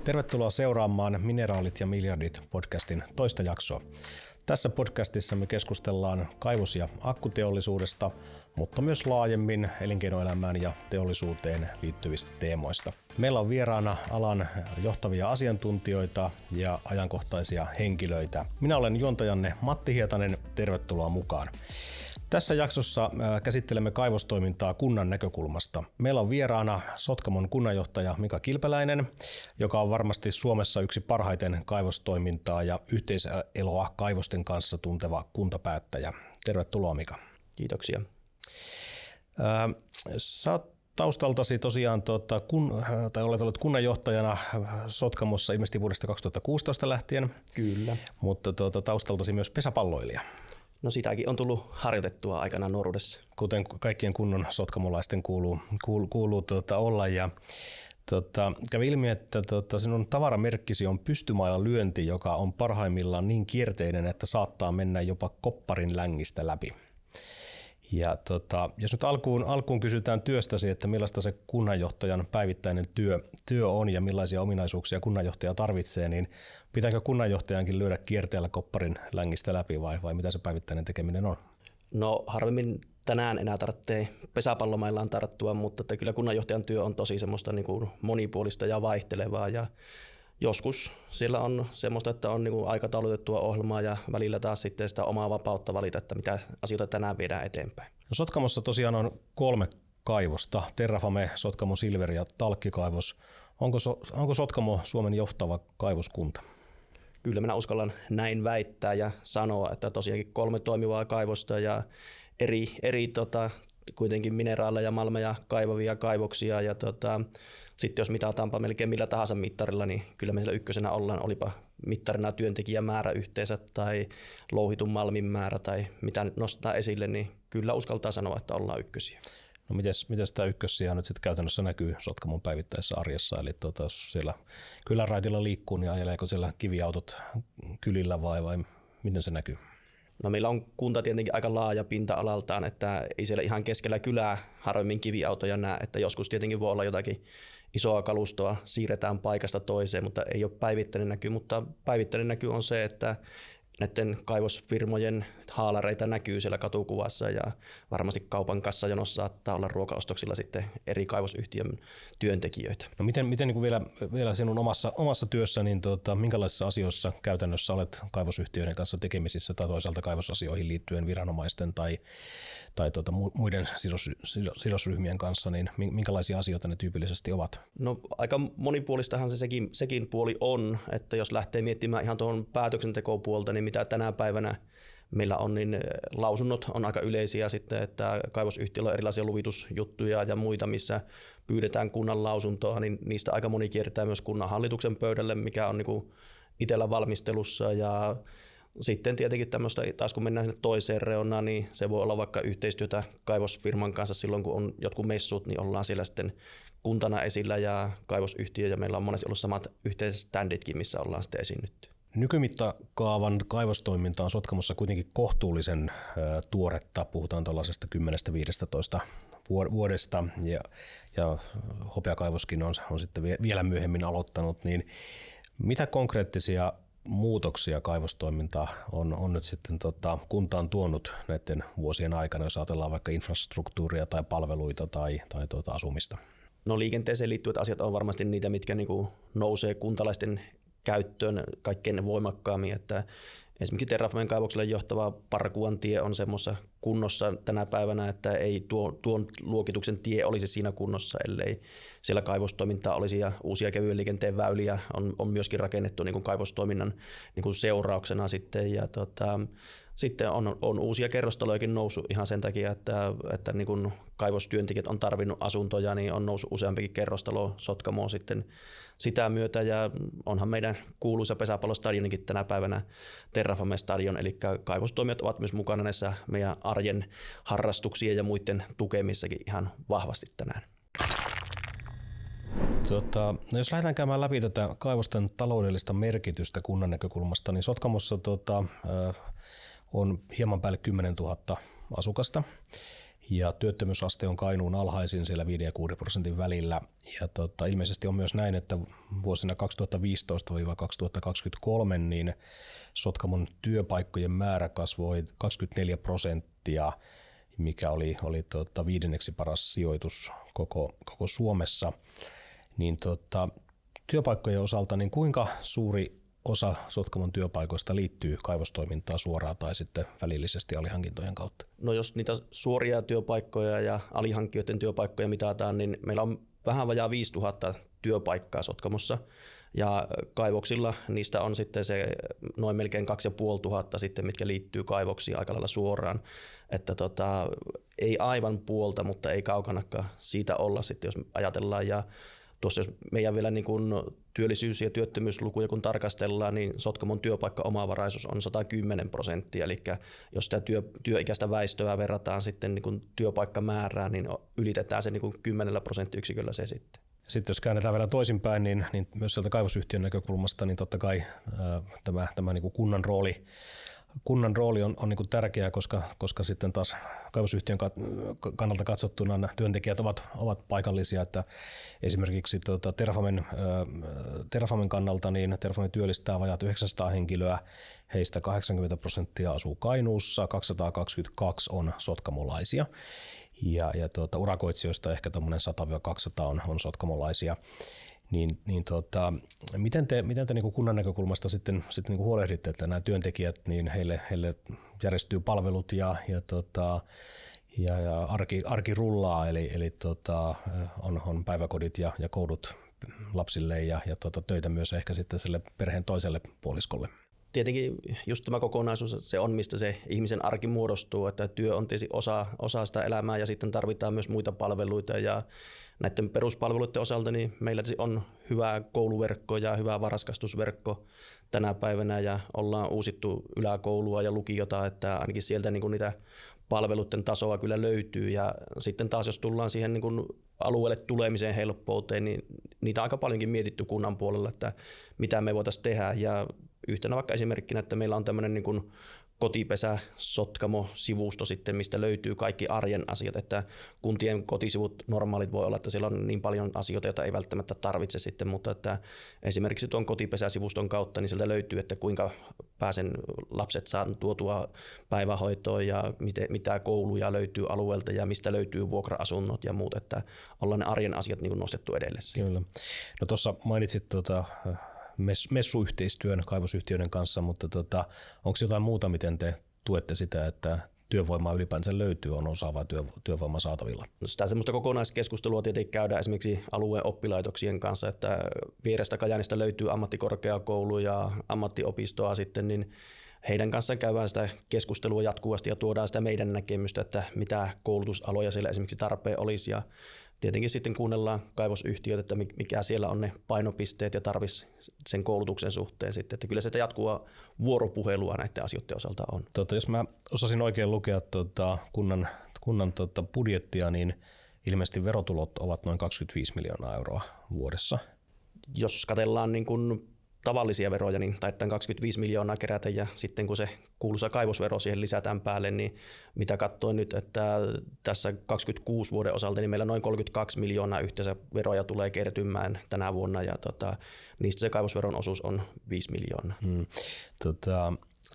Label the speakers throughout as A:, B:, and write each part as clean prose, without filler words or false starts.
A: Tervetuloa seuraamaan Mineraalit ja miljardit podcastin toista jaksoa. Tässä podcastissa me keskustellaan kaivos- ja akkuteollisuudesta, mutta myös laajemmin elinkeinoelämään ja teollisuuteen liittyvistä teemoista. Meillä on vieraana alan johtavia asiantuntijoita ja ajankohtaisia henkilöitä. Minä olen juontajanne Matti Hietanen, tervetuloa mukaan. Tässä jaksossa käsittelemme kaivostoimintaa kunnan näkökulmasta. Meillä on vieraana Sotkamon kunnanjohtaja Mika Kilpeläinen, joka on varmasti Suomessa yksi parhaiten kaivostoimintaa ja yhteiseloa kaivosten kanssa tunteva kuntapäättäjä. Tervetuloa, Mika.
B: Kiitoksia.
A: Sä oot taustaltasi tosiaan, olet ollut kunnanjohtajana Sotkamossa ilmeisesti vuodesta 2016 lähtien.
B: Kyllä.
A: Mutta taustaltasi myös pesäpalloilija.
B: No sitäkin on tullut harjoitettua aikanaan nuoruudessa.
A: Kuten kaikkien kunnon sotkamolaisten kuuluu olla. Ja, kävi ilmi, että sinun tavaramerkkisi on pystymailla lyönti, joka on parhaimmillaan niin kierteinen, että saattaa mennä jopa kopparin längistä läpi. Ja jos nyt alkuun kysytään työstäsi, että millaista se kunnanjohtajan päivittäinen työ on ja millaisia ominaisuuksia kunnanjohtaja tarvitsee, niin pitääkö kunnanjohtajankin lyödä kierteellä kopparin längistä läpi vai mitä se päivittäinen tekeminen on?
B: No harvemmin tänään enää tarvitsee pesäpallomaillaan tarttua, mutta että kyllä kunnanjohtajan työ on tosi semmoista niin kuin monipuolista ja vaihtelevaa ja joskus siellä on semmoista, että on niin kuin aikataulutettua ohjelmaa ja välillä taas sitten sitä omaa vapautta valita, että mitä asioita tänään viedään eteenpäin.
A: No Sotkamossa tosiaan on 3 kaivosta, Terrafame, Sotkamo Silver ja Talkkikaivos. Onko Sotkamo Suomen johtava kaivoskunta?
B: Kyllä minä uskallan näin väittää ja sanoa, että tosiaankin 3 toimivaa kaivosta ja eri kuitenkin mineraaleja, malmeja kaivavia kaivoksia ja sitten jos mitataanpa melkein millä tahansa mittarilla, niin kyllä me siellä ykkösenä ollaan, olipa mittarina työntekijämäärä yhteensä tai louhitun malmin määrä tai mitä nostetaan esille, niin kyllä uskaltaa sanoa, että ollaan ykkösiä.
A: No mites tämä ykkössiä nyt sitten käytännössä näkyy Sotkamon päivittäisessä arjessa, eli jos siellä kylänraitilla liikkuu, niin ajeleeko siellä kiviautot kylillä vai miten se näkyy?
B: No meillä on kunta tietenkin aika laaja pinta-alaltaan, että ei siellä ihan keskellä kylää harvemmin kiviautoja näe, että joskus tietenkin voi olla jotakin isoa kalustoa, siirretään paikasta toiseen, mutta ei ole päivittäinen näky, mutta päivittäinen näky on se, että näiden kaivosfirmojen haalareita näkyy siellä katukuvassa ja varmasti kaupan kassajonossa saattaa olla ruokaostoksilla sitten eri kaivosyhtiön työntekijöitä.
A: No miten niin vielä sinun omassa työssä, niin minkälaisissa asioissa käytännössä olet kaivosyhtiöiden kanssa tekemisissä tai toisaalta kaivosasioihin liittyen viranomaisten tai muiden sidosryhmien kanssa, niin minkälaisia asioita ne tyypillisesti ovat?
B: No aika monipuolistahan se sekin puoli on, että jos lähtee miettimään ihan tuohon päätöksentekopuolta, niin mitä tänä päivänä meillä on, niin lausunnot on aika yleisiä sitten, että kaivosyhtiöllä on erilaisia luvitusjuttuja ja muita, missä pyydetään kunnan lausuntoa, niin niistä aika moni kiertää myös kunnan hallituksen pöydälle, mikä on niin kuin itsellä valmistelussa ja sitten tietenkin tämmöistä, taas kun mennään sinne toiseen reunaan, niin se voi olla vaikka yhteistyötä kaivosfirman kanssa silloin, kun on jotkut messut, niin ollaan siellä sitten kuntana esillä ja kaivosyhtiö ja meillä on monesti ollut samat yhteiset standitkin, missä ollaan sitten esiinnytty.
A: Nykymittakaavan kaivostoiminta on Sotkamossa kuitenkin kohtuullisen tuoretta, puhutaan tällaisesta 10-15 vuodesta ja Hopeakaivoskin on sitten vielä myöhemmin aloittanut, niin mitä konkreettisia muutoksia kaivostoiminta on nyt sitten kuntaan tuonut näiden vuosien aikana, jos ajatellaan vaikka infrastruktuuria tai palveluita tai asumista?
B: No liikenteeseen liittyvät asiat on varmasti niitä, mitkä niin kuin nousee kuntalaisten käyttöön kaikkein voimakkaammin, että esimerkiksi Terrafamen kaivokselle johtava Parkuan tie on semmoisessa kunnossa tänä päivänä, että ei tuon luokituksen tie olisi siinä kunnossa, ellei siellä kaivostoimintaa olisi ja uusia kevyen liikenteen väyliä on myöskin rakennettu niin kuin kaivostoiminnan niin kuin seurauksena sitten ja sitten on uusia kerrostalojakin noussut ihan sen takia, että niin kuin kaivostyöntekijät on tarvinnut asuntoja, niin on noussut useampikin kerrostalo Sotkamoon sitten sitä myötä ja onhan meidän kuuluisa pesäpallostadioninkin tänä päivänä Terrafame Stadion, eli kaivostoimijat ovat myös mukana näissä meidän arjen harrastuksien ja muiden tukemissakin ihan vahvasti tänään.
A: No jos lähdetään käymään läpi tätä kaivosten taloudellista merkitystä kunnan näkökulmasta, niin Sotkamossa on hieman päälle 10 000 asukasta ja työttömyysaste on Kainuun alhaisin siellä 5-6% välillä. Ja ilmeisesti on myös näin, että vuosina 2015-2023 niin Sotkamon työpaikkojen määrä kasvoi 24%, mikä oli 5. paras sijoitus koko Suomessa. Niin työpaikkojen osalta, niin kuinka suuri osa Sotkamon työpaikoista liittyy kaivostoimintaan suoraan tai sitten välillisesti alihankintojen kautta?
B: No jos niitä suoria työpaikkoja ja alihankkijoiden työpaikkoja mitataan, niin meillä on vähän vajaa 5000 työpaikkaa Sotkamossa. Ja kaivoksilla niistä on sitten se noin melkein 2500 sitten, mitkä liittyy kaivoksiin aika lailla suoraan. Että ei aivan puolta, mutta ei kaukanakaan siitä olla sitten, jos ajatellaan. Ja tuossa jos meidän vielä niin kuin työllisyys- ja työttömyyslukuja kun tarkastellaan, niin Sotkamon työpaikka-omavaraisuus on 110%. Eli jos sitä työikäistä väestöä verrataan sitten niin kuin työpaikkamäärään, niin ylitetään se niin kuin 10% se sitten.
A: Sitten jos käännetään vielä toisinpäin, niin myös sieltä kaivosyhtiön näkökulmasta, niin totta kai tämä niin kuin kunnan rooli on niin kuin tärkeä, koska sitten taas kaivosyhtiön kannalta katsottuna nämä työntekijät ovat paikallisia, että esimerkiksi Terrafamen kannalta niin Terrafame työllistää vajaat 900 henkilöä, heistä 80% asuu Kainuussa, 222 on sotkamolaisia ja urakoitsijoista ehkä tämmöinen 100-200 on sotkamolaisia. Miten te niin kuin kunnan näkökulmasta sitten niin kuin huolehditte, että nämä työntekijät, niin heille järjestyy palvelut ja arki rullaa, eli on päiväkodit ja koulut lapsille ja töitä myös ehkä sitten sille perheen toiselle puoliskolle?
B: Tietenkin just tämä kokonaisuus, se on mistä se ihmisen arki muodostuu, että työ on tietysti osa sitä elämää ja sitten tarvitaan myös muita palveluita ja näiden peruspalveluiden osalta niin meillä on hyvä kouluverkko ja hyvä varhaiskasvatusverkko tänä päivänä ja ollaan uusittu yläkoulua ja lukiota, että ainakin sieltä niin kuin niitä palveluiden tasoa kyllä löytyy ja sitten taas jos tullaan siihen niin kuin alueelle tulemiseen helppouteen, niin niitä on aika paljonkin mietitty kunnan puolella, että mitä me voitaisiin tehdä ja yhtenä vaikka esimerkkinä, että meillä on tämmöinen niin kuin Kotipesä Sotkamo-sivusto sitten, mistä löytyy kaikki arjen asiat, että kuntien kotisivut normaalit voi olla, että siellä on niin paljon asioita, joita ei välttämättä tarvitse sitten, mutta että esimerkiksi tuon Kotipesä-sivuston kautta niin sieltä löytyy, että kuinka pääsen lapset saan tuotua päivähoitoon ja mitä kouluja löytyy alueelta ja mistä löytyy vuokra-asunnot ja muut, että ollaan ne arjen asiat niin kuin nostettu edelle.
A: Kyllä. No tuossa mainitsit messuyhteistyön kaivosyhtiöiden kanssa, mutta onko jotain muuta, miten te tuette sitä, että työvoimaa ylipäänsä löytyy, on osaavaa työvoimaa saatavilla?
B: No sitä semmoista kokonaiskeskustelua tietenkin käydään esimerkiksi alueen oppilaitoksien kanssa, että vierestä Kajaanista löytyy ammattikorkeakoulu ja ammattiopistoa sitten, niin heidän kanssaan käydään sitä keskustelua jatkuvasti ja tuodaan sitä meidän näkemystä, että mitä koulutusaloja siellä esimerkiksi tarpeen olisi ja tietenkin sitten kuunnellaan kaivosyhtiöt, että mikä siellä on ne painopisteet ja tarvitsisi sen koulutuksen suhteen sitten. Että kyllä sitä jatkuvaa vuoropuhelua näiden asioiden osalta on.
A: Jos mä osasin oikein lukea kunnan budjettia, niin ilmeisesti verotulot ovat noin 25 miljoonaa euroa vuodessa.
B: Jos katsellaan niin kuin tavallisia veroja, niin taitaan 25 miljoonaa kerätä ja sitten kun se kuuluisa kaivosvero siihen lisätään päälle, niin mitä katsoin nyt, että tässä 26 vuoden osalta niin meillä noin 32 miljoonaa yhteensä veroja tulee kertymään tänä vuonna ja niistä se kaivosveron osuus on 5 miljoonaa.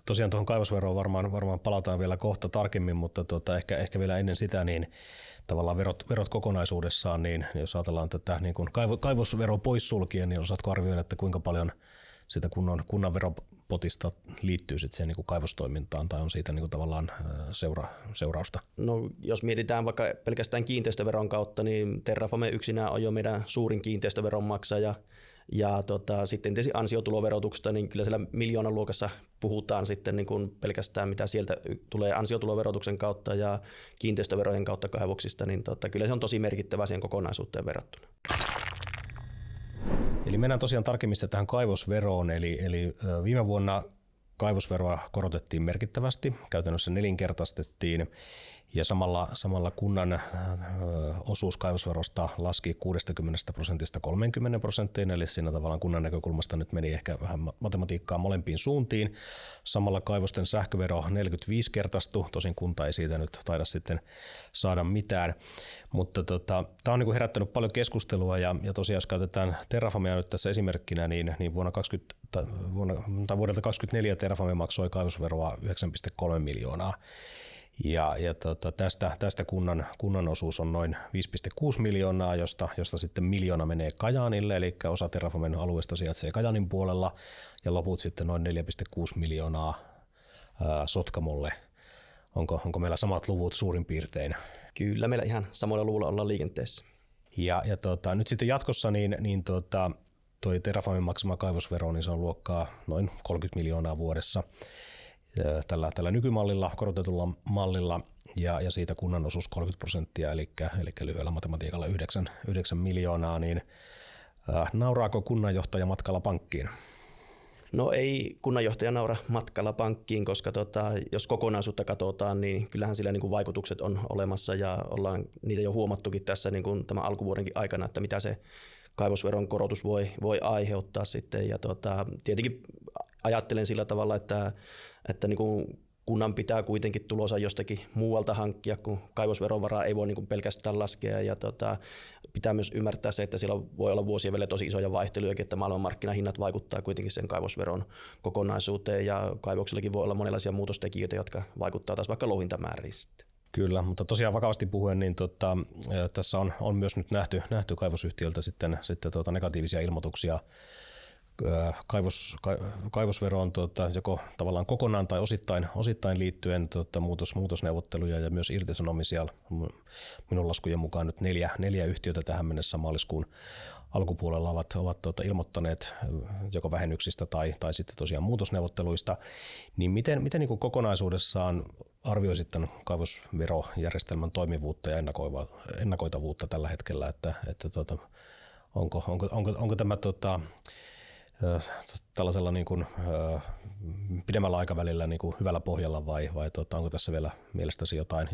A: Tosiaan tuohon kaivosveroon varmaan palataan vielä kohta tarkemmin, mutta ehkä vielä ennen sitä niin tavallaan verot kokonaisuudessaan, niin jos ajatellaan tätä niin kuin kaivosvero poissulkien, niin osaatko arvioida, että kuinka paljon sitä kunnan veropotista liittyy sitten siihen niin kuin kaivostoimintaan tai on siitä niin kuin tavallaan seurausta?
B: No, jos mietitään vaikka pelkästään kiinteistöveron kautta, niin Terrafame yksinään on jo meidän suurin kiinteistöveron maksaja. Ja sitten tietysti ansiotuloverotuksesta, niin kyllä siellä miljoonan luokassa puhutaan sitten niin kuin pelkästään mitä sieltä tulee ansiotuloverotuksen kautta ja kiinteistöverojen kautta kaivoksista, niin kyllä se on tosi merkittävä siihen kokonaisuuteen verrattuna.
A: Eli mennään tosiaan tarkemmin tähän kaivosveroon, eli viime vuonna kaivosveroa korotettiin merkittävästi, käytännössä nelinkertaistettiin Ja samalla kunnan osuus kaivosverosta laski 60% 30%, eli siinä tavallaan kunnan näkökulmasta nyt meni ehkä vähän matematiikkaa molempiin suuntiin. Samalla kaivosten sähkövero 45-kertaistui, tosin kunta ei siitä nyt taida sitten saada mitään. Mutta tämä on niin kuin herättänyt paljon keskustelua ja tosiaan jos käytetään Terrafamea nyt tässä esimerkkinä, niin vuodelta 2024 Terrafame maksoi kaivosveroa 9,3 miljoonaa. Ja tästä kunnan osuus on noin 5,6 miljoonaa, josta sitten 1 miljoona menee Kajaanille, eli osa Terrafamen alueesta sijaitsee Kajaanin puolella, ja loput sitten noin 4,6 miljoonaa Sotkamolle. Onko meillä samat luvut suurin piirtein?
B: Kyllä, meillä ihan samoilla luvuilla ollaan liikenteessä.
A: Ja nyt sitten jatkossa toi Terrafamen maksama kaivosvero, niin se on luokkaa noin 30 miljoonaa vuodessa tällä nykymallilla, korotetulla mallilla, ja siitä kunnan osuus 30%, eli lyhyellä matematiikalla 9 miljoonaa, niin nauraako kunnanjohtaja matkalla pankkiin?
B: No ei kunnanjohtaja naura matkalla pankkiin, koska jos kokonaisuutta katsotaan, niin kyllähän sillä niin kuin vaikutukset on olemassa ja ollaan niitä jo huomattukin tässä niin kuin tämän alkuvuodenkin aikana, että mitä se kaivosveron korotus voi aiheuttaa sitten. Ja tietenkin ajattelen sillä tavalla, että niin kuin kunnan pitää kuitenkin tulossa jostakin muualta hankkia, kun kaivosveron varaa ei voi niin kuin pelkästään laskea. Ja pitää myös ymmärtää se, että siellä voi olla vuosien välillä tosi isoja vaihteluja, että maailmanmarkkinahinnat vaikuttaa kuitenkin sen kaivosveron kokonaisuuteen. Ja kaivoksellakin voi olla monenlaisia muutostekijöitä, jotka vaikuttaa taas vaikka louhintamääriin sitten.
A: Kyllä, mutta tosiaan vakavasti puhuen, niin tässä on myös nyt nähty kaivosyhtiöltä sitten negatiivisia ilmoituksia kaivosveroon joko tavallaan kokonaan tai osittain liittyen muutosneuvotteluja ja myös irtisanomisia. Minun laskujen mukaan nyt neljä yhtiötä tähän mennessä maaliskuun alkupuolella ovat ilmoittaneet joko vähennyksistä tai sitten tosiaan muutosneuvotteluista. Niin miten niin kuin kokonaisuudessaan arvioisit tämän kaivosverojärjestelmän toimivuutta ja ennakoitavuutta tällä hetkellä, että onko tämä tällaisella niin kuin, pidemmällä aikavälillä niin kuin hyvällä pohjalla vai onko tässä vielä mielestäsi jotain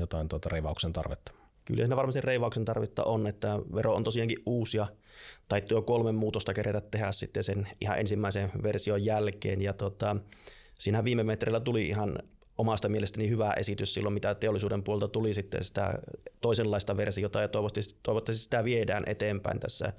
A: reivauksen tarvetta?
B: Kyllä siinä varmasti reivauksen tarvetta on, että vero on tosiaankin uusi ja taittuu jo 3 muutosta kerätä tehdä sitten sen ihan ensimmäisen version jälkeen. Ja siinä viime metreillä tuli ihan omasta mielestäni hyvä esitys silloin, mitä teollisuuden puolta tuli sitten sitä toisenlaista versiota ja toivottavasti sitä viedään eteenpäin tässä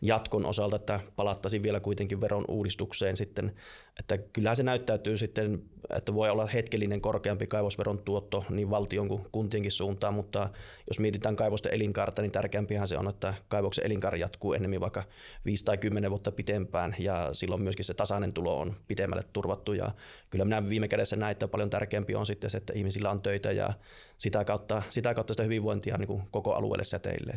B: jatkon osalta, että palattaisiin vielä kuitenkin veron uudistukseen sitten, että kyllähän se näyttäytyy sitten, että voi olla hetkellinen korkeampi kaivosveron tuotto niin valtion kuin kuntienkin suuntaan, mutta jos mietitään kaivosten elinkaarta, niin tärkeämpihän se on, että kaivoksen elinkaari jatkuu enemmän vaikka 5 tai 10 vuotta pitempään ja silloin myöskin se tasainen tulo on pitemmälle turvattu ja kyllä minä viime kädessä näen, että paljon tärkeämpi on sitten se, että ihmisillä on töitä ja sitä kautta sitä hyvinvointia niin kuin koko alueelle säteilee.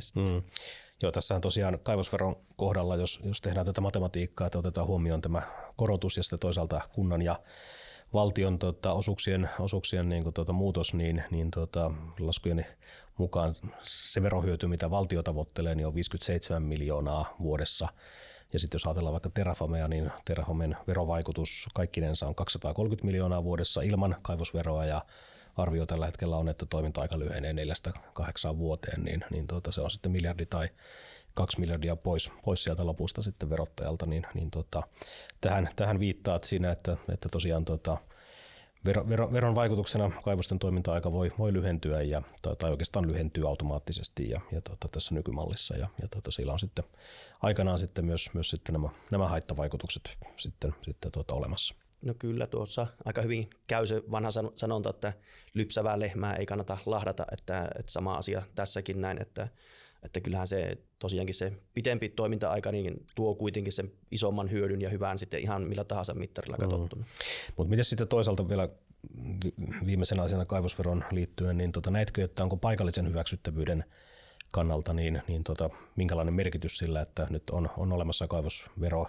A: Joo, tässähän tosiaan kaivosveron kohdalla, jos tehdään tätä matematiikkaa, että otetaan huomioon tämä korotus ja sitten toisaalta kunnan ja valtion osuuksien niin kuin muutos, niin laskujen mukaan se verohyöty, mitä valtio tavoittelee, niin on 57 miljoonaa vuodessa. Ja sitten jos ajatellaan vaikka Terrafamea, niin Terrafamen verovaikutus kaikkinensa on 230 miljoonaa vuodessa ilman kaivosveroa ja arvio tällä hetkellä on, että toiminta-aika lyhenee 4-8 vuoteen, niin se on sitten miljardi tai 2 miljardia pois sieltä lopusta sitten verottajalta, niin tähän viittaat siinä, että tosiaan veron vaikutuksena kaivosten toiminta-aika voi lyhentyä tai oikeastaan lyhentyy automaattisesti ja tässä nykymallissa ja sillä on sitten aikanaan sitten myös sitten nämä haittavaikutukset sitten olemassa.
B: No kyllä tuossa aika hyvin käy se vanha sanonta, että lypsävää lehmää ei kannata lahdata, että sama asia tässäkin näin, että kyllähän se tosiaankin se pitempi toiminta-aika niin tuo kuitenkin sen isomman hyödyn ja hyvän sitten ihan millä tahansa mittarilla katsottuna.
A: Mutta miten sitten toisaalta vielä viimeisenä asiana kaivosveron liittyen, niin näetkö, että onko paikallisen hyväksyttävyyden kannalta niin minkälainen merkitys sillä, että nyt on olemassa kaivosvero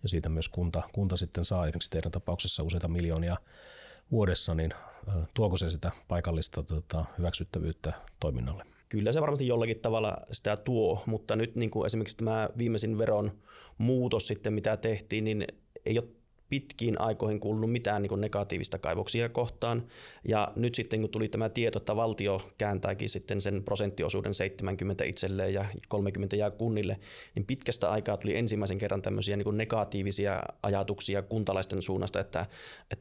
A: ja siitä myös kunta sitten saa esimerkiksi teidän tapauksessa useita miljoonia vuodessa, niin tuoko se sitä paikallista hyväksyttävyyttä toiminnalle?
B: Kyllä se varmasti jollakin tavalla sitä tuo, mutta nyt niin kuin esimerkiksi tämä viimeisin veron muutos sitten, mitä tehtiin, niin ei ole pitkiin aikoihin kuulunut mitään niin kuin negatiivista kaivoksia kohtaan. Ja nyt sitten kun tuli tämä tieto, että valtio kääntääkin sitten sen prosenttiosuuden 70 itselleen ja 30 jää kunnille, niin pitkästä aikaa tuli ensimmäisen kerran tämmöisiä niin kuin negatiivisia ajatuksia kuntalaisten suunnasta, että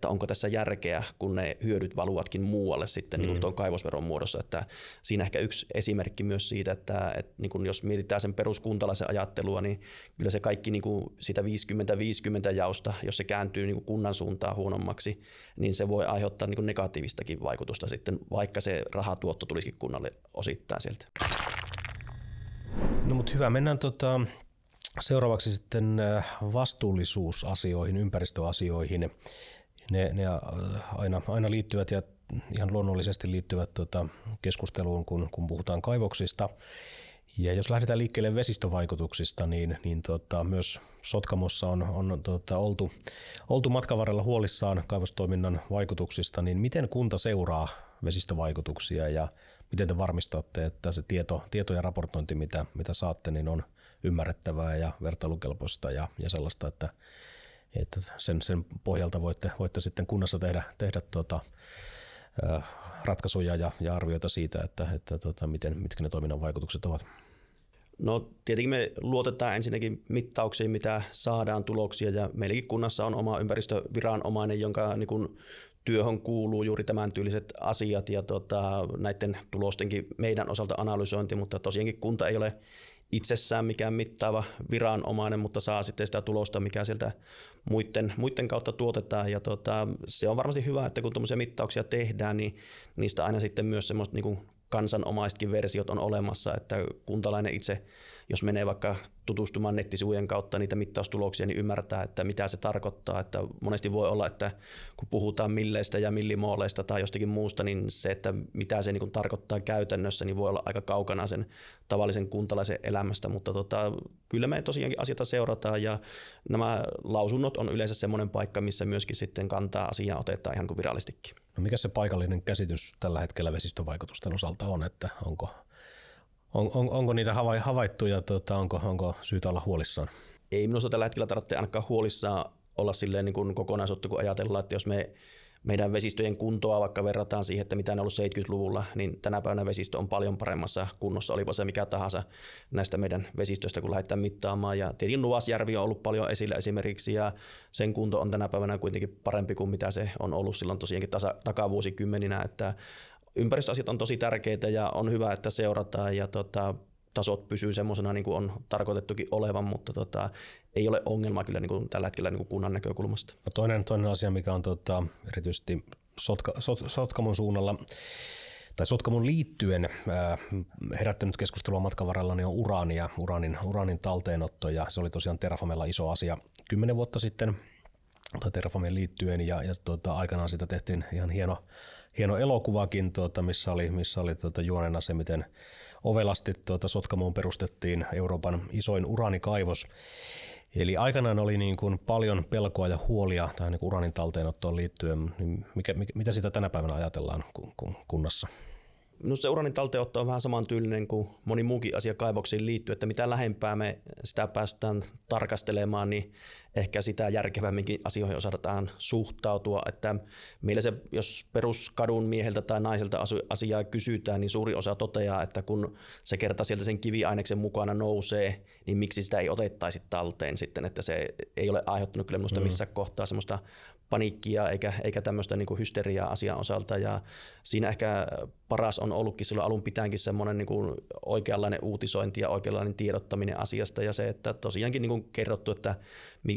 B: onko tässä järkeä, kun ne hyödyt valuvatkin muualle sitten niin kuin tuon kaivosveron muodossa. Että siinä ehkä yksi esimerkki myös siitä, että niin kuin jos mietitään sen peruskuntalaisen ajattelua, niin kyllä se kaikki niin kuin sitä 50-50 jaosta, jos se kääntyy niin kuin kunnan suuntaan huonommaksi, niin se voi aiheuttaa niin kuin negatiivistakin vaikutusta sitten, vaikka se rahatuotto tulisikin kunnalle osittain sieltä.
A: No mutta hyvä, mennään seuraavaksi sitten vastuullisuusasioihin, ympäristöasioihin. Ne aina liittyvät ja ihan luonnollisesti liittyvät keskusteluun, kun puhutaan kaivoksista. Ja jos lähdetään liikkeelle vesistövaikutuksista, niin myös Sotkamossa on oltu matkan varrella huolissaan kaivostoiminnan vaikutuksista, niin miten kunta seuraa vesistövaikutuksia ja miten te varmistatte, että se tieto ja raportointi, mitä saatte, niin on ymmärrettävää ja vertailukelpoista ja sellaista, että sen pohjalta voitte sitten kunnassa tehdä ratkaisuja ja arvioita siitä, että mitkä ne toiminnan vaikutukset ovat.
B: No tietenkin me luotetaan ensinnäkin mittauksiin, mitä saadaan tuloksia, ja meilläkin kunnassa on oma ympäristöviranomainen, jonka niin kuin työhön kuuluu juuri tämän tyyliset asiat ja näiden tulostenkin meidän osalta analysointi, mutta tosiaankin kunta ei ole itsessään mikään mittaava viranomainen, mutta saa sitten sitä tulosta, mikä sieltä muiden kautta tuotetaan. Ja se on varmasti hyvä, että kun tuommoisia mittauksia tehdään, niin niistä aina sitten myös semmoista niin kuin kansanomaisetkin versiot on olemassa, että kuntalainen itse, jos menee vaikka tutustumaan nettisivujen kautta niitä mittaustuloksia, niin ymmärtää, että mitä se tarkoittaa. Että monesti voi olla, että kun puhutaan milleistä ja millimooleista tai jostakin muusta, niin se, että mitä se niin tarkoittaa käytännössä, niin voi olla aika kaukana sen tavallisen kuntalaisen elämästä. Mutta kyllä me tosiaankin asioita seurataan ja nämä lausunnot on yleensä semmoinen paikka, missä myöskin sitten kantaa asiaa otetaan ihan kuin virallistikin.
A: No mikä se paikallinen käsitys tällä hetkellä vesistövaikutusten osalta on, että onko niitä havaittu ja onko syytä olla huolissaan?
B: Ei minusta tällä hetkellä tarvitse ainakaan huolissaan olla silleen niin kuin kokonaisuutta, kun ajatellaan, että jos meidän vesistöjen kuntoa vaikka verrataan siihen, että mitä ne on ollut 70-luvulla, niin tänä päivänä vesistö on paljon paremmassa kunnossa, olipa se mikä tahansa näistä meidän vesistöistä, kun lähdetään mittaamaan. Ja tietenkin Nuvasjärvi on ollut paljon esillä esimerkiksi, ja sen kunto on tänä päivänä kuitenkin parempi kuin mitä se on ollut silloin tosiaankin takavuosikymmeninä, että ympäristöasiat on tosi tärkeitä ja on hyvä, että seurataan ja tasot pysyy semmoisena niin kuin on tarkoitettukin olevan, mutta ei ole ongelma kyllä niin kuin tällä hetkellä niin kuin kunnan näkökulmasta.
A: No toinen asia, mikä on erityisesti Sotkamon suunnalla tai Sotkamon liittyen herättänyt keskustelua matkan varrella, niin on uraani ja uraanin talteenotto, ja se oli tosiaan Terrafamella iso asia 10 vuotta sitten Terrafameen liittyen, ja aikanaan sitä tehtiin ihan hieno elokuvakin, missä oli juonena se, miten ovelasti Sotkamoon perustettiin Euroopan isoin uraanikaivos. Eli aikanaan oli niin kuin paljon pelkoa ja huolia tähän niin kuin uraanin talteenottoon liittyen. Mitä sitä tänä päivänä ajatellaan kunnassa?
B: Minusta se uraanin talteenotto on vähän samantyylinen kuin moni muukin asia kaivoksiin liittyy, että mitä lähempää me sitä päästään tarkastelemaan, niin ehkä sitä järkevämminkin asioihin osataan suhtautua. Että meillä se, jos peruskadun mieheltä tai naiselta asiaa kysytään, niin suuri osa toteaa, että kun se kerta sieltä sen kiviaineksen mukana nousee, niin miksi sitä ei otettaisi talteen sitten, että se ei ole aiheuttanut kyllä minusta missään kohtaa semmoista paniikkia eikä tämmöistä niin kuin hysteriaa asian osalta, ja siinä ehkä paras on ollutkin silloin alun pitäenkin semmoinen niin kuin oikeanlainen uutisointi ja oikeanlainen tiedottaminen asiasta, ja se, että tosiaankin niin kuin kerrottu, että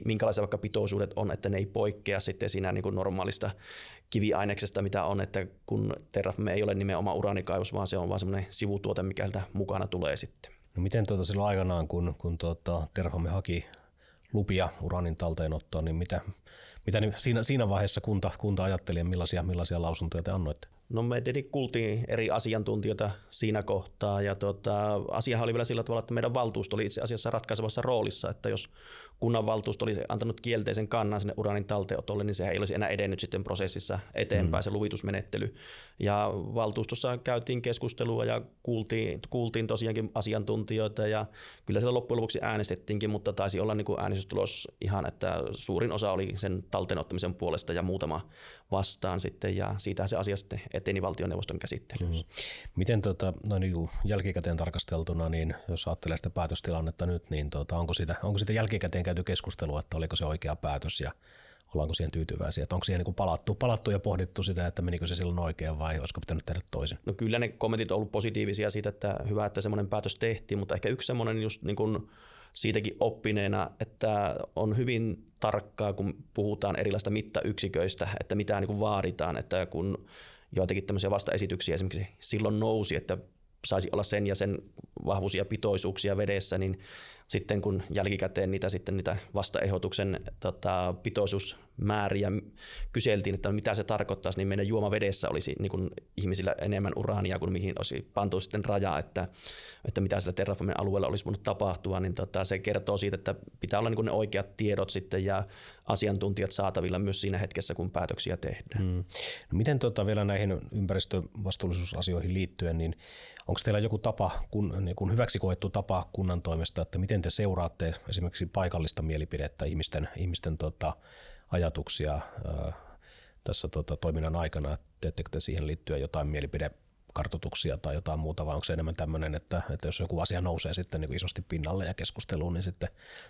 B: minkälaisia vaikka pitoisuudet on, että ne ei poikkea sitten siinä niin kuin normaalista kiviaineksesta, mitä on, että kun Terrafame ei ole nimenomaan uraanikaivos, vaan se on vaan semmoinen sivutuote, mikä sieltä mukana tulee sitten.
A: No miten silloin aikanaan, kun Terrafame haki lupia uraanin talteenottoon, niin mitä siinä vaiheessa kunta ajatteli ja millaisia lausuntoja te annoitte?
B: No me tietenkin kuultiin eri asiantuntijoita siinä kohtaa ja asiahan oli vielä sillä tavalla, että meidän valtuusto oli itse asiassa ratkaisevassa roolissa, että jos kunnanvaltuusto olisi antanut kielteisen kannan sinne uraanin talteenotolle, niin sehän ei olisi enää edennyt sitten prosessissa eteenpäin se luvitusmenettely. Ja valtuustossa käytiin keskustelua ja kuultiin tosiaankin asiantuntijoita ja kyllä siellä loppujen lopuksi äänestettiinkin, mutta taisi olla niin kuin äänestystulos ihan, että suurin osa oli sen talteenottamisen puolesta ja muutama vastaan sitten ja siitä se asia sitten eteni valtioneuvoston käsittelyyn.
A: Miten niin jälkikäteen tarkasteltuna, niin jos ajattelee sitä päätöstilannetta nyt, niin onko sitä jälkikäteen käyty keskustelua, että oliko se oikea päätös ja ollaanko siihen tyytyväisiä? Että onko siihen niin palattu ja pohdittu sitä, että menikö se silloin oikein vai olisiko pitänyt tehdä toisin? No
B: kyllä ne kommentit on ollut positiivisia siitä, että hyvä, että semmoinen päätös tehtiin, mutta ehkä yksi semmoinen just niin kuin siitäkin oppineena, että on hyvin tarkkaa, kun puhutaan erilaisista mittayksiköistä, että mitä niin kuin vaaditaan, että kun joitakin tämmöisiä vastaesityksiä esimerkiksi silloin nousi, että saisi olla sen ja sen vahvuisia pitoisuuksia vedessä, niin sitten kun jälkikäteen niitä vastaehdotuksen pitoisuusmääriä kyseltiin, että mitä se tarkoittaisi, niin meidän juomavedessä olisi niin kuin ihmisillä enemmän uraania kuin mihin olisi pantu sitten raja, että mitä sillä Terrafamen alueella olisi voinut tapahtua, niin se kertoo siitä, että pitää olla niin kuin ne oikeat tiedot sitten ja asiantuntijat saatavilla myös siinä hetkessä, kun päätöksiä tehdään.
A: No miten vielä näihin ympäristövastuullisuusasioihin liittyen, niin onko teillä joku tapa, niin hyväksi koettu tapa kunnan toimesta, että miten te seuraatte esimerkiksi paikallista mielipidettä, ihmisten ajatuksia tässä toiminnan aikana? Teettekö te siihen liittyen jotain mielipidekartoituksia tai jotain muuta, vai onko se enemmän tämmöinen, että jos joku asia nousee sitten niin ison pinnalle ja keskusteluun, niin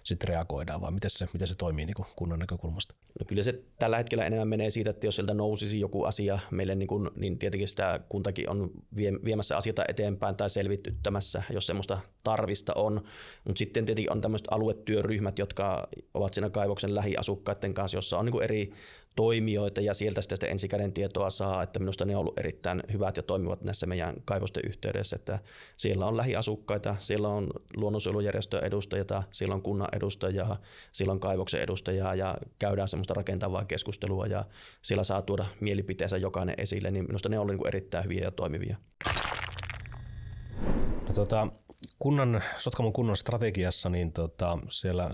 A: sitten reagoidaan, vai miten se toimii niin kunnan näkökulmasta?
B: No kyllä se tällä hetkellä enemmän menee siitä, että jos sieltä nousisi joku asia meille, niin tietenkin sitä kuntakin on viemässä asioita eteenpäin tai selvityttämässä, jos semmoista tarvista on. Mutta sitten tietenkin on tämmöiset aluetyöryhmät, jotka ovat siinä kaivoksen lähiasukkaiden kanssa, jossa on niin kuin eri toimijoita ja sieltä sitä ensikäden tietoa saa, että minusta ne on ollut erittäin hyvät ja toimivat näissä meidän kaivosten yhteydessä, että siellä on lähiasukkaita, siellä on luonnonsuojelujärjestön edustajia, siellä on kunnan edustajaa, siellä on kaivoksen edustajaa ja käydään semmoista rakentavaa keskustelua ja siellä saa tuoda mielipiteensä jokainen esille, niin minusta ne on ollut niin kuin erittäin hyviä ja toimivia.
A: No, Sotkamon kunnan strategiassa niin siellä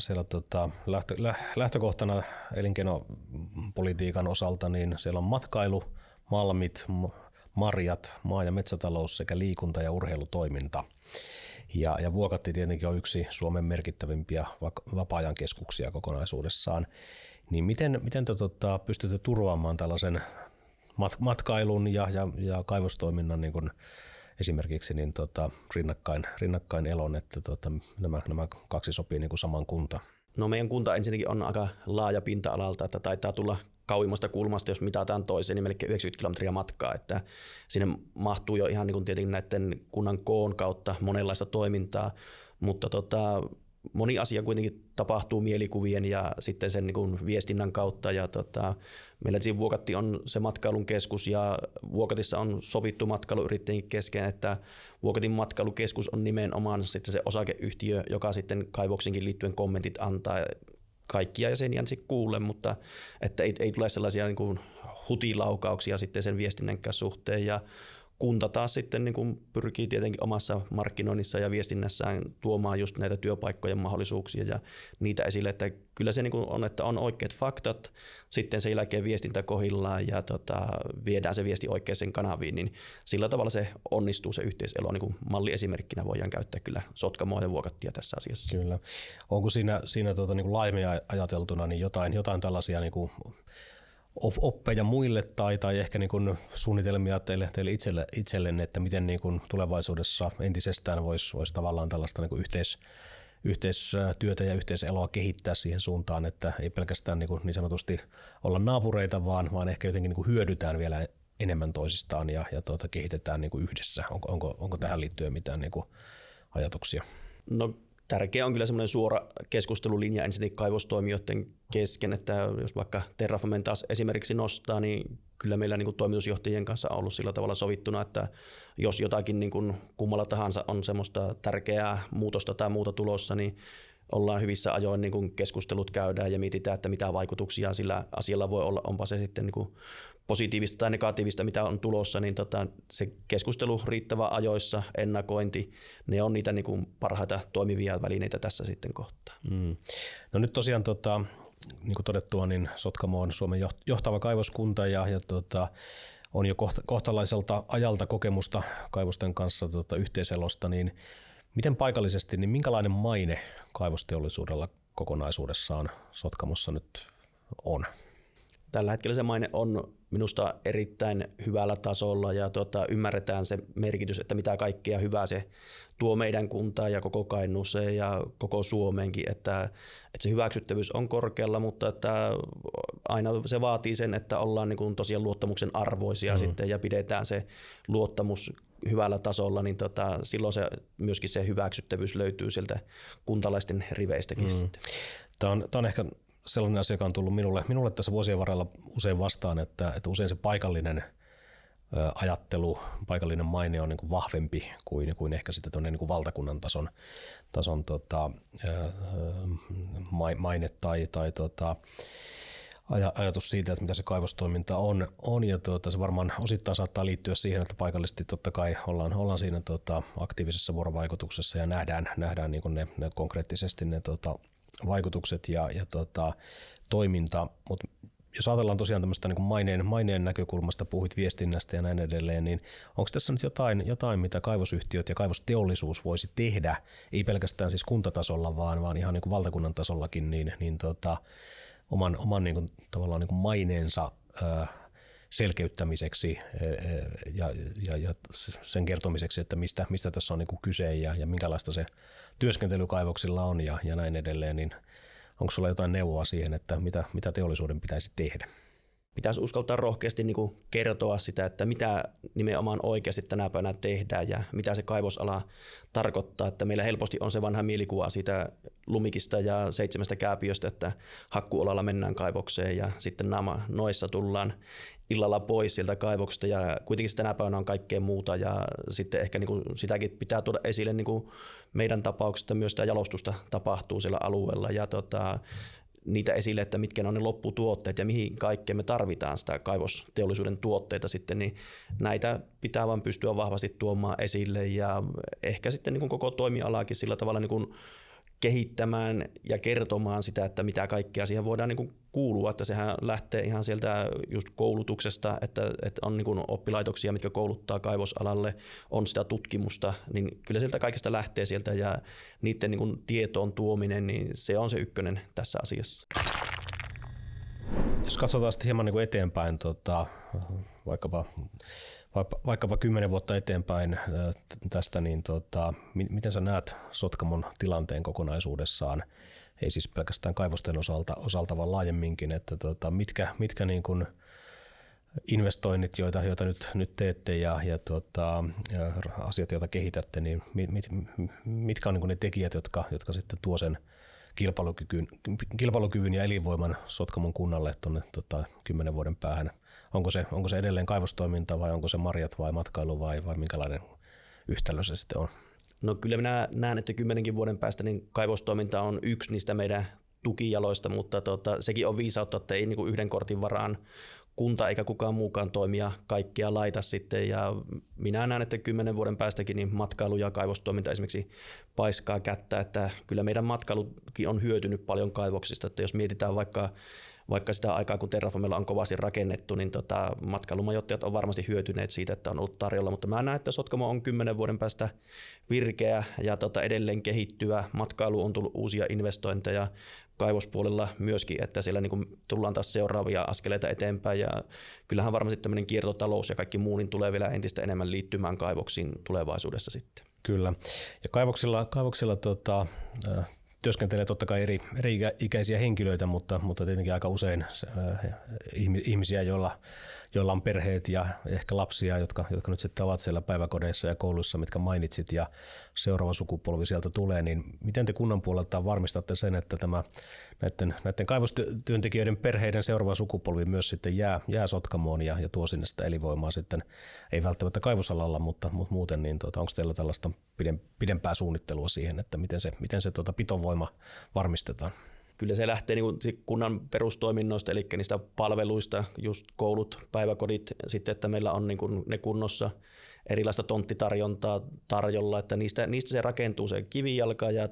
A: lähtökohtana elinkeinopolitiikan osalta niin siellä on matkailu, malmit, marjat, maa- ja metsätalous sekä liikunta- ja urheilutoiminta. Ja Vuokatti tietenkin on yksi Suomen merkittävimpiä vapaa-ajan keskuksia kokonaisuudessaan. Niin miten te pystytte turvaamaan tällaisen matkailun ja kaivostoiminnan niin kuin esimerkiksi niin rinnakkain elon, että nämä kaksi sopii niin kuin saman kuntaan?
B: No meidän kunta ensinnäkin on aika laaja pinta-alalta, että taitaa tulla kauimmasta kulmasta, jos mitataan toiseen, niin melkein 90 kilometriä matkaa, että sinne mahtuu jo ihan niin kuin tietenkin näiden kunnan koon kautta monenlaista toimintaa, mutta moni asia kuitenkin tapahtuu mielikuvien ja sitten sen niin kuin viestinnän kautta ja meillä siinä Vuokatti on se matkailun keskus ja Vuokatissa on sovittu matkailuyrittäjien kesken, että Vuokatin matkailukeskus on nimenomaan sitten se osakeyhtiö, joka sitten kaivoksenkin liittyen kommentit antaa kaikkia jäseniä kuulle, mutta että ei tule sellaisia niin kuin hutilaukauksia sitten sen viestinnänkään suhteen ja kunta taas sitten niin kuin pyrkii tietenkin omassa markkinoinnissa ja viestinnässään tuomaan just näitä työpaikkojen mahdollisuuksia ja niitä esille, että kyllä se niin kuin on, että on oikeat faktat, sitten sen jälkeen viestintä kohdillaan ja viedään se viesti oikeaan kanaviin, niin sillä tavalla se onnistuu se yhteiselo, niin kuin malliesimerkkinä voidaan käyttää kyllä Sotkamoa ja Vuokattia tässä asiassa.
A: Kyllä. Onko siinä niin kuin laajemmin ajateltuna niin jotain tällaisia niin kuin oppeja muille tai ehkä niin kuin suunnitelmia teille itsellenne, että miten niin kuin tulevaisuudessa entisestään voisi tavallaan tällaista niin kuin yhteistyötä ja yhteiseloa kehittää siihen suuntaan, että ei pelkästään niin sanotusti olla naapureita, vaan ehkä jotenkin niin kuin hyödytään vielä enemmän toisistaan ja kehitetään niin kuin yhdessä. Onko tähän liittyen mitään niin kuin ajatuksia?
B: No, tärkeä on kyllä semmoinen suora keskustelulinja ensinnäkin kaivostoimijoiden kesken, että jos vaikka Terrafamen taas esimerkiksi nostaa, niin kyllä meillä niin kuin toimitusjohtajien kanssa on ollut sillä tavalla sovittuna, että jos jotakin niin kuin kummalla tahansa on semmoista tärkeää muutosta tai muuta tulossa, niin ollaan hyvissä ajoin, niin kun keskustelut käydään ja mietitään, että mitä vaikutuksia sillä asialla voi olla, onpa se sitten niin kuin positiivista tai negatiivista, mitä on tulossa, niin se keskustelu riittävän ajoissa, ennakointi, ne on niitä niin kuin parhaita toimivia välineitä tässä sitten kohtaa.
A: No nyt tosiaan niin kuin todettua, niin Sotkamo on Suomen johtava kaivoskunta ja on jo kohtalaiselta ajalta kokemusta kaivosten kanssa yhteiselosta, niin miten paikallisesti, niin minkälainen maine kaivosteollisuudella kokonaisuudessaan Sotkamossa nyt on?
B: Tällä hetkellä se maine on minusta erittäin hyvällä tasolla ja ymmärretään se merkitys, että mitä kaikkea hyvää se tuo meidän kuntaan ja koko Kainuuseen ja koko Suomeenkin, että se hyväksyttävyys on korkealla, mutta että aina se vaatii sen, että ollaan niin kuin tosiaan luottamuksen arvoisia sitten ja pidetään se luottamus hyvällä tasolla, niin silloin myöskin se hyväksyttävyys löytyy sieltä kuntalaisten riveistäkin sitten.
A: Tämä on ehkä sellainen asia, joka on tullut minulle tässä vuosien varrella usein vastaan, että usein se paikallinen ajattelu, paikallinen maine on niin kuin vahvempi kuin ehkä sitten niin kuin valtakunnan tason maine tai ajatus siitä, että mitä se kaivostoiminta on ja se varmaan osittain saattaa liittyä siihen, että paikallisesti totta kai ollaan siinä aktiivisessa vuorovaikutuksessa ja nähdään niin kuin ne konkreettisesti ne vaikutukset ja toiminta, mutta jos ajatellaan tosiaan tämmöistä niin kuin maineen näkökulmasta, puhuit viestinnästä ja näin edelleen, niin onko tässä nyt jotain, mitä kaivosyhtiöt ja kaivosteollisuus voisi tehdä, ei pelkästään siis kuntatasolla, vaan ihan niin kuin valtakunnan tasollakin, niin oman niin kuin, tavallaan niin kuin maineensa selkeyttämiseksi ja sen kertomiseksi, että mistä tässä on niin kuin kyse ja minkälaista se työskentely kaivoksilla on ja näin edelleen, niin onko sulla jotain neuvoa siihen, että mitä teollisuuden pitäisi tehdä?
B: Pitäisi uskaltaa rohkeasti niin kuin kertoa sitä, että mitä nimenomaan oikeasti tänä päivänä tehdään ja mitä se kaivosala tarkoittaa. Että meillä helposti on se vanha mielikuva siitä lumikista ja 7 kääpiöstä, että hakkuolalla mennään kaivokseen ja sitten noissa tullaan illalla pois sieltä kaivoksesta ja kuitenkin tänä päivänä on kaikkea muuta ja sitten ehkä niin kuin sitäkin pitää tuoda esille niin kuin meidän tapauksesta myös tämä jalostusta tapahtuu siellä alueella ja niitä esille, että mitkä on ne lopputuotteet ja mihin kaikkeen me tarvitaan sitä kaivosteollisuuden tuotteita sitten, niin näitä pitää vaan pystyä vahvasti tuomaan esille ja ehkä sitten niin kuin koko toimialaakin sillä tavalla niin kuin kehittämään ja kertomaan sitä, että mitä kaikkea siihen voidaan niin kuin kuulua, että sehän lähtee ihan sieltä just koulutuksesta, että on niin kuin oppilaitoksia, mitkä kouluttaa kaivosalalle, on sitä tutkimusta, niin kyllä sieltä kaikesta lähtee sieltä ja niiden niin kuin tietoon tuominen, niin se on se ykkönen tässä asiassa.
A: Jos katsotaan sitten hieman niin kuin eteenpäin, vaikkapa 10 vuotta eteenpäin tästä, niin miten sä näet Sotkamon tilanteen kokonaisuudessaan, ei siis pelkästään kaivosten osalta vaan laajemminkin, että mitkä niin kuin investoinnit, joita nyt teette ja asiat, joita kehitätte, niin mitkä on niin kuin ne tekijät, jotka sitten tuo sen kilpailukyvyn ja elinvoiman Sotkamon kunnalle tuonne 10 vuoden päähän? Onko se edelleen kaivostoiminta vai onko se marjat vai matkailu vai minkälainen yhtälö se sitten on?
B: No kyllä minä näen, että 10 vuoden päästä niin kaivostoiminta on yksi niistä meidän tukijaloista, mutta sekin on viisautta, että ei niin kuin yhden kortin varaan kunta eikä kukaan muukaan toimija kaikkia laita sitten ja minä näen, että 10 vuoden päästäkin niin matkailu ja kaivostoiminta esimerkiksi paiskaa kättä, että kyllä meidän matkailukin on hyötynyt paljon kaivoksista, että jos mietitään vaikka sitä aikaa, kun Terrafamella on kovasti rakennettu, niin matkailumajoittajat on varmasti hyötyneet siitä, että on ollut tarjolla, mutta mä näen, että Sotkamo on 10 vuoden päästä virkeä ja edelleen kehittyvä. Matkailu on tullut uusia investointeja kaivospuolella myöskin, että siellä niin kuin tullaan taas seuraavia askeleita eteenpäin ja kyllähän varmasti tämmöinen kiertotalous ja kaikki muu niin tulee vielä entistä enemmän liittymään kaivoksiin tulevaisuudessa sitten.
A: Kyllä. Ja kaivoksilla työskentelee totta kai eri ikäisiä henkilöitä, mutta tietenkin aika usein ihmisiä, joilla on perheet ja ehkä lapsia, jotka nyt sitten ovat siellä päiväkodeissa ja kouluissa, mitkä mainitsit, ja seuraava sukupolvi sieltä tulee, niin miten te kunnan puolelta varmistatte sen, että näiden kaivostyöntekijöiden perheiden seuraava sukupolvi myös sitten jää Sotkamoon ja tuo sinne sitä elinvoimaa sitten, ei välttämättä kaivosalalla, mutta muuten, niin onko teillä tällaista pidempää suunnittelua siihen, että miten se pitovoima työvoima varmistetaan?
B: Kyllä se lähtee niin kunnan perustoiminnoista, eli niistä palveluista, just koulut, päiväkodit, sitten että meillä on niin kuin ne kunnossa, erilaista tonttitarjontaa tarjolla, että niistä se rakentuu se kivijalka ja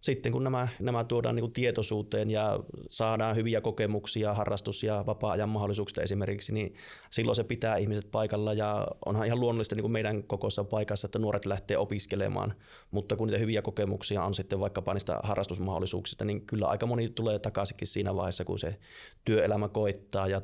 B: sitten kun nämä tuodaan niin kuin tietoisuuteen ja saadaan hyviä kokemuksia harrastus- ja vapaa-ajan mahdollisuuksista esimerkiksi, niin silloin se pitää ihmiset paikalla ja onhan ihan luonnollista niin kuin meidän kokoisessa paikassa, että nuoret lähtee opiskelemaan, mutta kun niitä hyviä kokemuksia on sitten vaikkapa niistä harrastusmahdollisuuksista, niin kyllä aika moni tulee takaisinkin siinä vaiheessa, kun se työelämä koittaa ja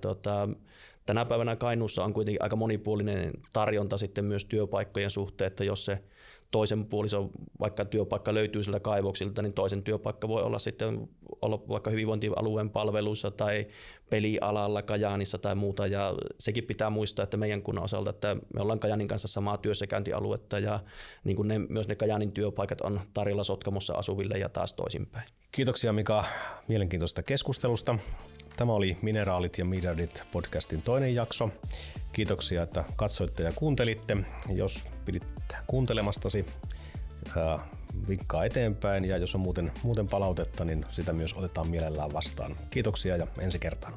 B: tänä päivänä Kainuussa on kuitenkin aika monipuolinen tarjonta sitten myös työpaikkojen suhteen, että jos se toisen puolison vaikka työpaikka löytyy sieltä kaivoksilta, niin toisen työpaikka voi olla sitten vaikka hyvinvointialueen palveluissa tai pelialalla Kajaanissa tai muuta. Ja sekin pitää muistaa, että meidän kunnan osalta, että me ollaan Kajaanin kanssa samaa työssäkäyntialuetta ja niin kuin myös ne Kajaanin työpaikat on tarjolla Sotkamossa asuville ja taas toisinpäin.
A: Kiitoksia Mika mielenkiintoisesta keskustelusta. Tämä oli Mineraalit ja miljardit podcastin toinen jakso. Kiitoksia, että katsoitte ja kuuntelitte. Jos pidit kuuntelemastasi, vinkkaa eteenpäin ja jos on muuten palautetta, niin sitä myös otetaan mielellään vastaan. Kiitoksia ja ensi kertaan.